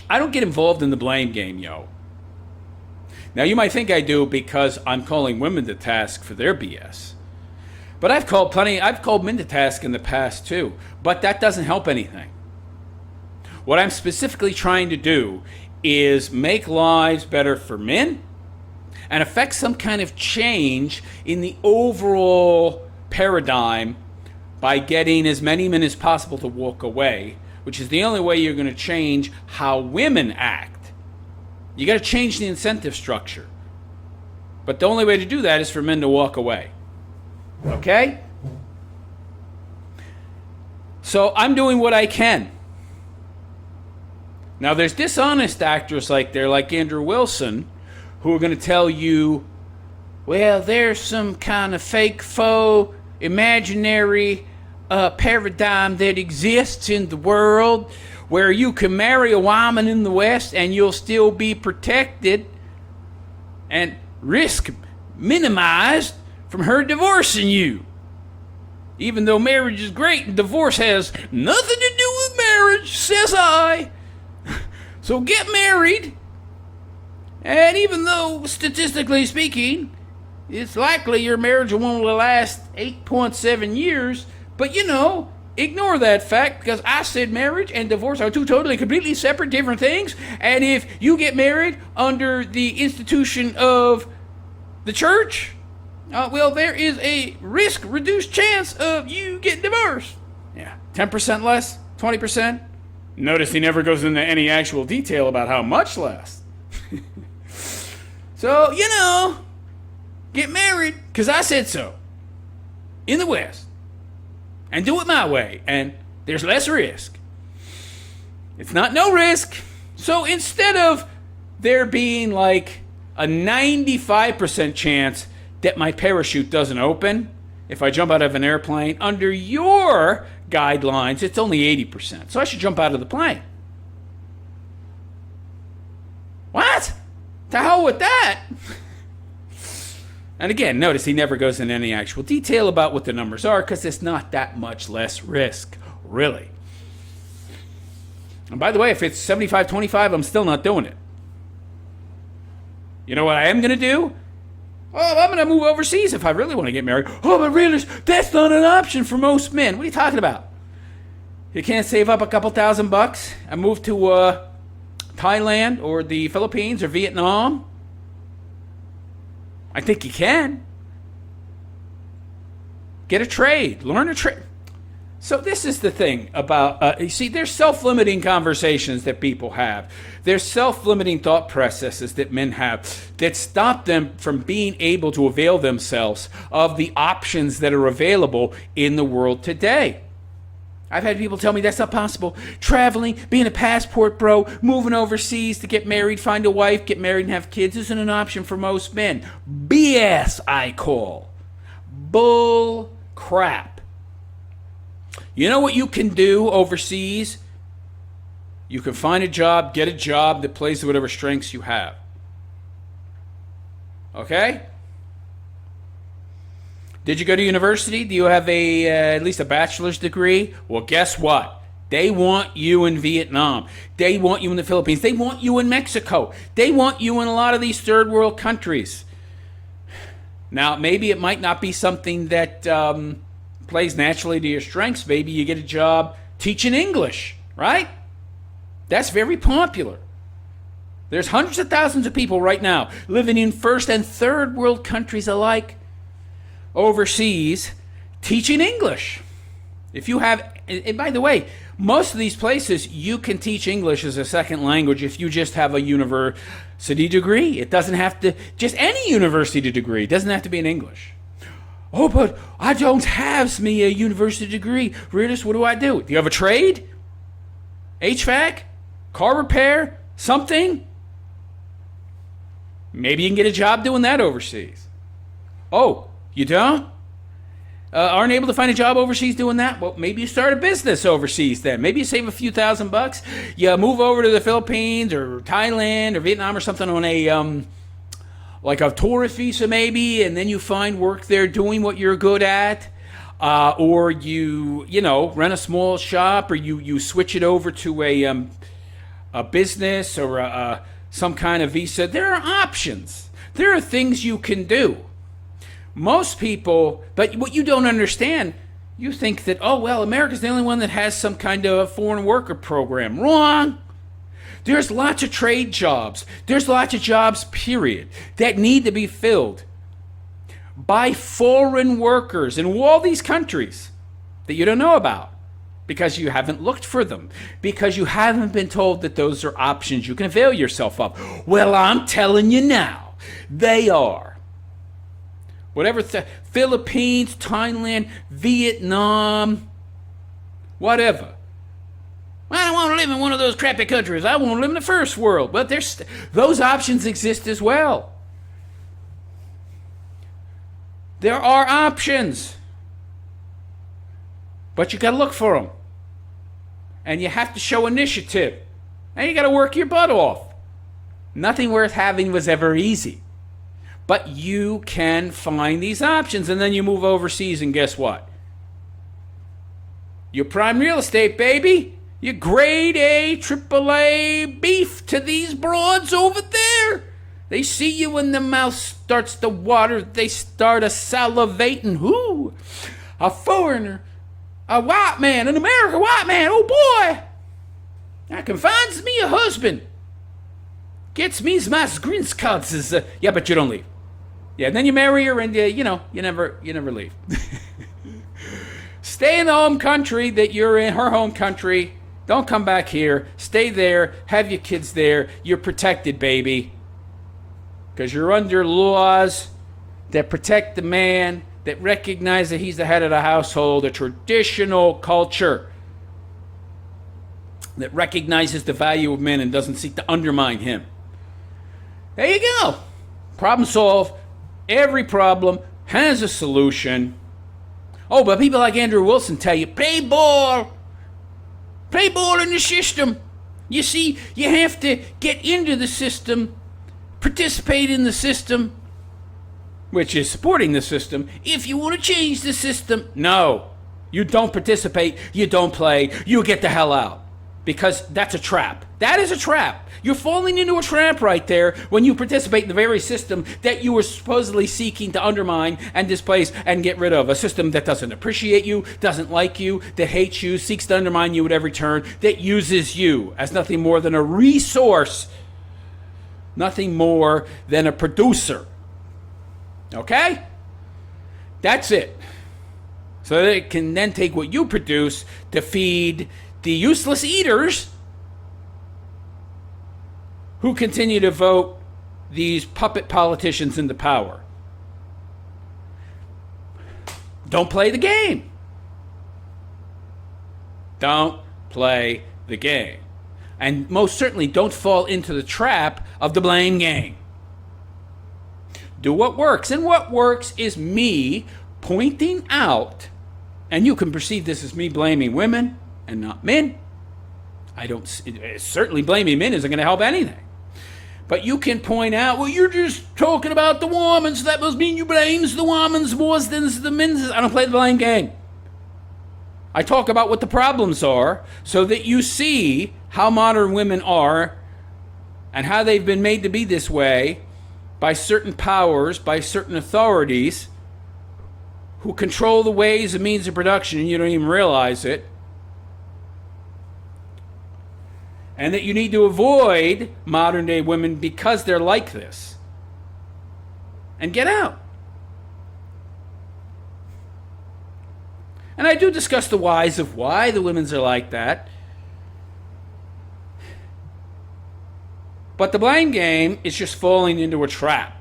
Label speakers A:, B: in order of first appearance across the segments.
A: I don't get involved in the blame game, yo. Now, you might think I do because I'm calling women to task for their BS. But I've called men to task in the past too. But that doesn't help anything. What I'm specifically trying to do is make lives better for men and affect some kind of change in the overall paradigm by getting as many men as possible to walk away, which is the only way you're going to change how women act. You got to change the incentive structure. But the only way to do that is for men to walk away. Okay? So I'm doing what I can. Now there's dishonest actors like Andrew Wilson, who are going to tell you, well, there's some kind of fake, faux, imaginary paradigm that exists in the world where you can marry a woman in the West and you'll still be protected and risk minimized from her divorcing you. Even though marriage is great and divorce has nothing to do with marriage, says I. So get married. And even though, statistically speaking, it's likely your marriage will only last 8.7 years, but ignore that fact because I said marriage and divorce are two totally, completely separate, different things. And if you get married under the institution of the church, well, there is a reduced chance of you getting divorced. Yeah, 10% less, 20%. Notice he never goes into any actual detail about how much less. So, get married, because I said so, in the West, and do it my way, and there's less risk. It's not no risk. So instead of there being like a 95% chance that my parachute doesn't open if I jump out of an airplane, under your guidelines, it's only 80%. So I should jump out of the plane. What? To hell with that. And again, notice he never goes into any actual detail about what the numbers are because it's not that much less risk, really. And by the way, if it's 75-25, I'm still not doing it. You know what I am going to do? Oh, I'm going to move overseas if I really want to get married. Oh, but really, that's not an option for most men. What are you talking about? You can't save up a couple $1,000 and move to Thailand or the Philippines or Vietnam? I think you can. Get a trade. Learn a trade. So this is the thing about, you see, there's self-limiting conversations that people have. There's self-limiting thought processes that men have that stop them from being able to avail themselves of the options that are available in the world today. I've had people tell me that's not possible. Traveling, being a passport bro, moving overseas to get married, find a wife, get married and have kids isn't an option for most men. BS, I call. Bull crap. You know what you can do overseas? You can find a job, get a job that plays to whatever strengths you have. Okay? Did you go to university? Do you have at least a bachelor's degree? Well, guess what? They want you in Vietnam. They want you in the Philippines. They want you in Mexico. They want you in a lot of these third world countries. Now, maybe it might not be something that plays naturally to your strengths. Maybe you get a job teaching English, right? That's very popular. There's hundreds of thousands of people right now living in first and third world countries alike overseas teaching English. If you have, and by the way, most of these places you can teach English as a second language if you just have a university degree. It doesn't have to, just any university degree. It doesn't have to be in English. Oh, but I don't have me a university degree. Riddis, what do? Do you have a trade? HVAC? Car repair? Something? Maybe you can get a job doing that overseas. Oh, you don't? Aren't able to find a job overseas doing that? Well, maybe you start a business overseas then. Maybe you save a few $1,000. You move over to the Philippines or Thailand or Vietnam or something on a like a tourist visa maybe, and then you find work there doing what you're good at. Or you rent a small shop, or you switch it over to a business or some kind of visa, there are options. There are things you can do. Most people, but what you don't understand, you think that, oh, well, America's the only one that has some kind of foreign worker program. Wrong. There's lots of trade jobs. There's lots of jobs, period, that need to be filled by foreign workers in all these countries that you don't know about because you haven't looked for them, because you haven't been told that those are options you can avail yourself of. Well, I'm telling you now, they are. Whatever, Philippines, Thailand, Vietnam, whatever. Well, I don't want to live in one of those crappy countries. I want to live in the first world. But those options exist as well. There are options. But you got to look for them. And you have to show initiative. And you got to work your butt off. Nothing worth having was ever easy. But you can find these options. And then you move overseas and guess what? You're prime real estate, baby. You grade A, AAA beef to these broads over there. They see you when the mouth starts to water. They start a salivating. Who? A foreigner. A white man. An American white man. Oh, boy. That confines me a husband. Gets me my green cards. Yeah, but you don't leave. Yeah, and then you marry her and, you never leave. Stay in the home country that you're in, her home country. Don't come back here. Stay there. Have your kids there. You're protected, baby. Because you're under laws that protect the man, that recognize that he's the head of the household, a traditional culture that recognizes the value of men and doesn't seek to undermine him. There you go. Problem solved. Every problem has a solution. Oh, but people like Andrew Wilson tell you, play ball. Play ball in the system. You see, you have to get into the system, participate in the system, which is supporting the system, if you want to change the system. No, you don't participate, you don't play, you get the hell out. Because that's a trap. That is a trap. You're falling into a trap right there when you participate in the very system that you were supposedly seeking to undermine and displace and get rid of. A system that doesn't appreciate you, doesn't like you, that hates you, seeks to undermine you at every turn, that uses you as nothing more than a resource, nothing more than a producer. Okay? That's it. So that it can then take what you produce to feed the useless eaters who continue to vote these puppet politicians into power. Don't play the game. Don't play the game. And most certainly don't fall into the trap of the blame game. Do what works. And what works is me pointing out, and you can perceive this as me blaming women and not men. Certainly blaming men isn't going to help anything. But you can point out, well, you're just talking about the women, so that must mean you blames the women's more than the men's. I don't play the blame game. I talk about what the problems are so that you see how modern women are and how they've been made to be this way by certain powers, by certain authorities who control the ways and means of production, and you don't even realize it. And that you need to avoid modern day women because they're like this. And get out. And I do discuss the whys of why the women's are like that. But the blame game is just falling into a trap.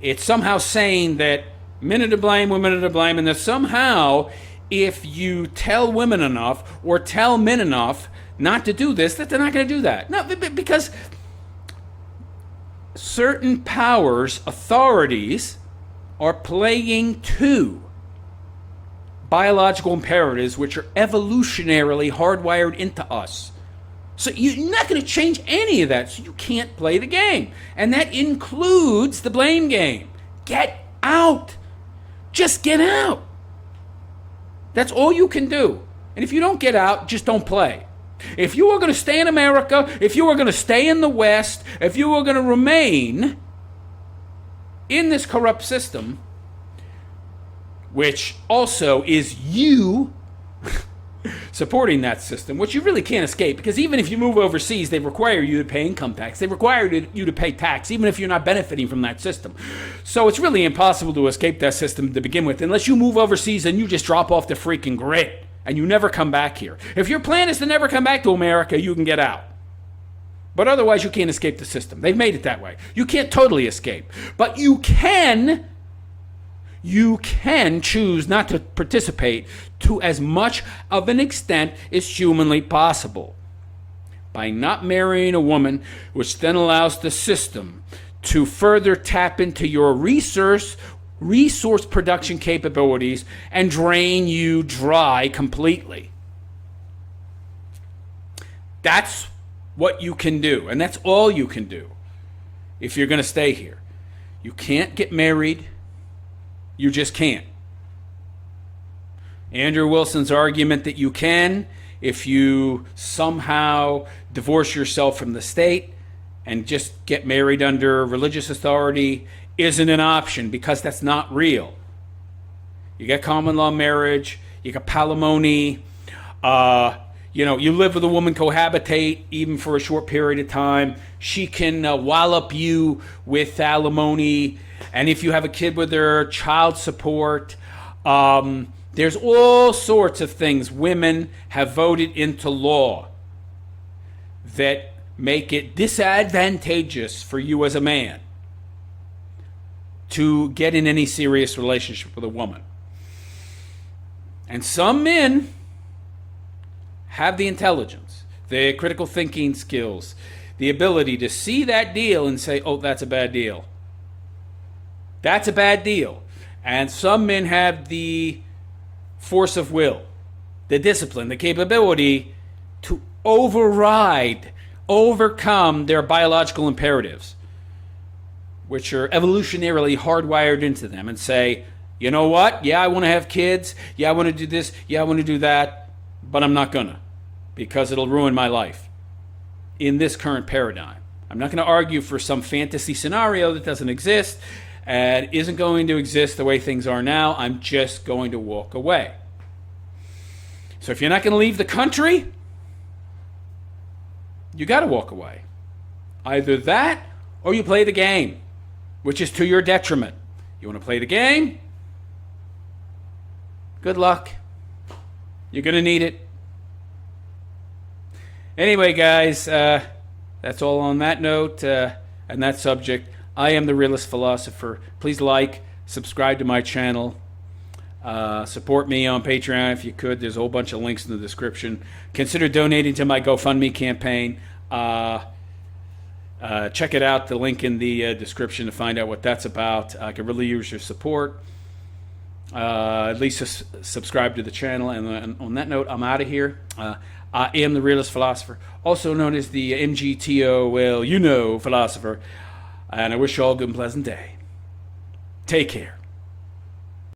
A: It's somehow saying that men are to blame, women are to blame, and that somehow if you tell women enough or tell men enough not to do this, that they're not going to do that. No, because certain powers, authorities, are playing to biological imperatives which are evolutionarily hardwired into us. So you're not going to change any of that, so you can't play the game. And that includes the blame game. Get out. Just get out. That's all you can do. And if you don't get out, just don't play. If you were going to stay in America, if you were going to stay in the West, if you were going to remain in this corrupt system, which also is you supporting that system, which you really can't escape, because even if you move overseas, they require you to pay income tax. They require you to pay tax, even if you're not benefiting from that system. So it's really impossible to escape that system to begin with, unless you move overseas and you just drop off the freaking grid and you never come back here. If your plan is to never come back to America, you can get out. But otherwise, you can't escape the system. They've made it that way. You can't totally escape. But you can choose not to participate to as much of an extent as humanly possible by not marrying a woman, which then allows the system to further tap into your resource production capabilities and drain you dry completely. That's what you can do, and that's all you can do if you're going to stay here. You can't get married. You just can't. Andrew Wilson's argument that you can, if you somehow divorce yourself from the state and just get married under religious authority, isn't an option, because that's not real. You get common law marriage, you got palimony, you live with a woman, cohabitate even for a short period of time. She can wallop you with alimony, and if you have a kid with her, child support. There's all sorts of things women have voted into law that make it disadvantageous for you as a man to get in any serious relationship with a woman. And some men have the intelligence, the critical thinking skills, the ability to see that deal and say, oh, that's a bad deal. That's a bad deal. And some men have the force of will, the discipline, the capability to overcome their biological imperatives, which are evolutionarily hardwired into them, and say, you know what? Yeah, I want to have kids. Yeah, I want to do this. Yeah, I want to do that. But I'm not gonna, because it'll ruin my life in this current paradigm. I'm not going to argue for some fantasy scenario that doesn't exist and isn't going to exist the way things are now. I'm just going to walk away. So if you're not going to leave the country, you got to walk away. Either that or you play the game, which is to your detriment. You want to play the game? Good luck. You're going to need it. Anyway, guys, that's all on that note and that subject. I am the Realist Philosopher. Please like, subscribe to my channel. Support me on Patreon if you could. There's a whole bunch of links in the description. Consider donating to my GoFundMe campaign. Check it out, the link in the description, to find out what that's about. I could really use your support. At least subscribe to the channel. And on that note, I'm out of here. I am the Realist Philosopher, also known as the MGTO, philosopher. And I wish you all a good and pleasant day. Take care.